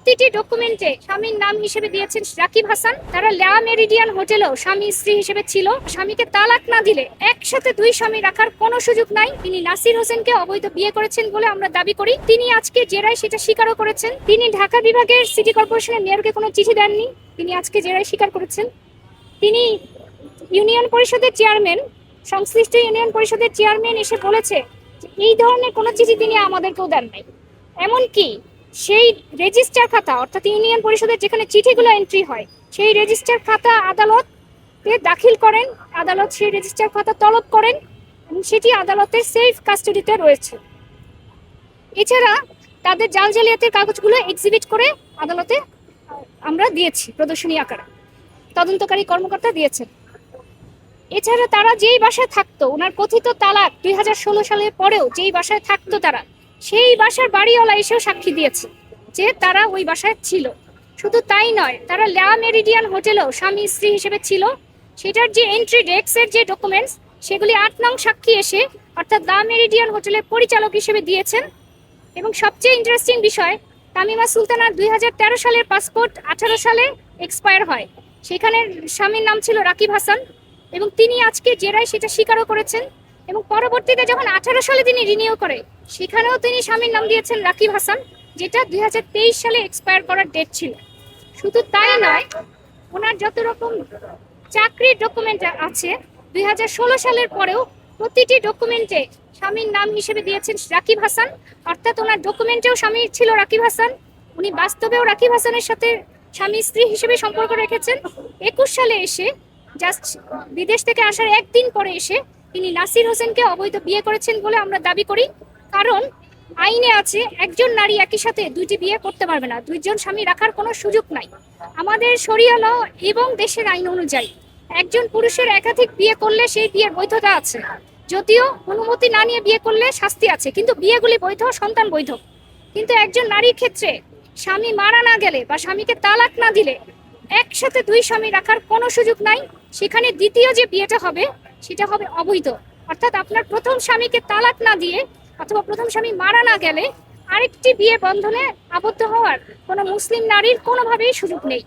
প্রতিটি ডকুমেন্টে স্বামীর নাম হিসেবে দিয়েছেন রাকিব হাসান। তারা লা মেরিডিয়ান হোটেলেও স্বামী স্ত্রী হিসেবে ছিল। স্বামীকে তালাক না দিলে একসাথে দুই স্বামী রাখার কোনো সুযোগ নাই। তিনি নাসির হোসেনকে অবৈধ বিয়ে করেছেন বলে আমরা দাবি করি। তিনি আজকে জেরায় সেটা স্বীকারও করেছেন। তিনি ঢাকা বিভাগের সিটি কর্পোরেশনের মেয়রকে কোনো চিঠি দেননি, তিনি আজকে জেরায় স্বীকার করেছেন। তিনি ইউনিয়ন পরিষদের চেয়ারম্যান, সংশ্লিষ্ট ইউনিয়ন পরিষদের চেয়ারম্যান এসে বলেছে যে এই ধরনের কোনো চিঠি তিনি আমাদেরকেও দেন নাই। এমনকি সেই রেজিস্টার খাতা, অর্থাৎ ইউনিয়ন পরিষদের যেখানে চিঠিগুলো এন্ট্রি হয়, সেই রেজিস্টার খাতা আদালতে দাখিল করেন। আদালত সেই রেজিস্টার খাতা তলব করেন এবং সেটি আদালতের সেফ কাস্টডিতে রয়েছে। এছাড়া তাদের জাল জালিয়াতির কাগজগুলো এক্সিবিট করে আদালতে আমরা দিয়েছি প্রদর্শনী আকারে, তদন্তকারী কর্মকর্তা দিয়েছেন। এছাড়া তারা যেই বাসায় থাকতো, ওনার কথিত তালাক 2016 সালের পরেও যেই বাসায় থাকতো তারা, সেই বাসার বাড়িওয়ালা এসেও সাক্ষী দিয়েছে যে তারা ওই বাসায় ছিল। শুধু তাই নয়, তারা লা মেরিডিয়ান হোটেলেও স্বামী স্ত্রী হিসেবে ছিল। সেটার যে এন্ট্রি ডেস্কের যে ডকুমেন্টস, সেগুলি 8 নং সাক্ষী এসে অর্থাৎ লা মেরিডিয়ান হোটেলের পরিচালক হিসেবে দিয়েছেন। এবং সবচেয়ে ইন্টারেস্টিং বিষয়, তামিমা সুলতানার 2013 সালের পাসপোর্ট 18 সালে এক্সপায়ার হয়। সেখানে স্বামীর নাম ছিল রাকিব হাসান এবং তিনি আজকে জেরায় সেটা স্বীকারও করেছেন। এবং পরবর্তীতে যখন 18 সালে তিনি রিনিউ করে, সেখানেও তিনি স্বামীর নাম দিয়েছেন রাকিব হাসান, যেটা 2023 সালে এক্সপায়ার করার ডেট ছিল। শুধু তাই নয়, ওনার যত রকম চাকরির ডকুমেন্ট আছে 2016 সালের পরেও প্রতিটি ডকুমেন্টে স্বামীর নাম হিসেবে দিয়েছেন রাকিব হাসান, অর্থাৎ ওনার ডকুমেন্টেও স্বামী ছিল রাকিব হাসান। উনি বাস্তবেও রাকিব হাসানের সাথে স্বামী স্ত্রী হিসেবে সম্পর্ক রেখেছেন। 21 সালে এসে জাস্ট বিদেশ থেকে আসার একদিন পরে এসে তিনি নাসির হোসেনকে অবৈধ বিয়ে করেছেন বলে আমরা দাবি করি। কারণ আইনে আছে একজন নারী একই সাথে দুইটি বিয়ে করতে পারবে না, দুইজন স্বামী রাখার কোনো সুযোগ নাই। আমাদের শরিয়া ল এবং দেশের আইন অনুযায়ী একজন পুরুষের একাধিক বিয়ে করলে সেই বিয়ের বৈধতা আছে, যদিও অনুমতি না নিয়ে বিয়ে করলে শাস্তি আছে, কিন্তু বিয়েগুলি বৈধ, সন্তান বৈধ। কিন্তু একজন নারীর ক্ষেত্রে স্বামী মারা না গেলে বা স্বামীকে তালাক না দিলে একসাথে দুই স্বামী রাখার কোনো সুযোগ নাই। সেখানে দ্বিতীয় যে বিয়েটা হবে সেটা হবে অবৈধ, অর্থাৎ আপনার প্রথম স্বামীকে তালাক না দিয়ে অথবা প্রথম স্বামী মারা না গেলে আরেকটি বিয়ে বন্ধনে আবদ্ধ হওয়ার কোনো মুসলিম নারীর কোনোভাবেই সুযোগ নেই।